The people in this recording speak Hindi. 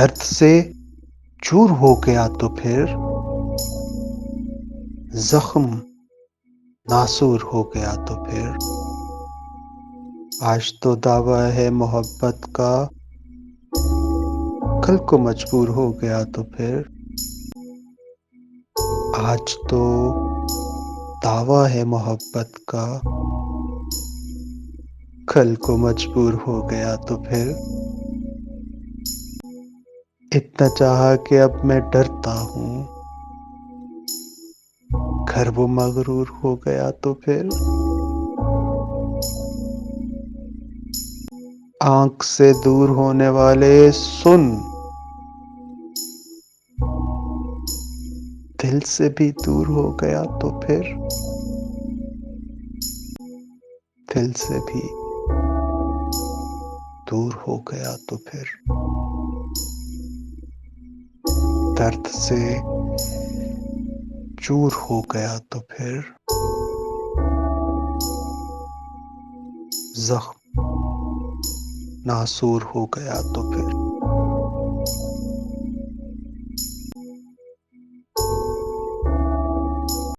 दर्द से चूर हो गया तो फिर जख्म नासूर हो गया तो फिर आज तो दावा है मोहब्बत का, कल को मजबूर हो गया तो फिर आज तो दावा है मोहब्बत का, कल को मजबूर हो गया तो फिर इतना चाहा कि अब मैं डरता हूँ, घर वो मगरूर हो गया तो फिर आंख से दूर होने वाले सुन, दिल से भी दूर हो गया तो फिर दिल से भी दूर हो गया तो फिर दर्द से चूर हो गया तो फिर जख्म नासूर हो गया तो फिर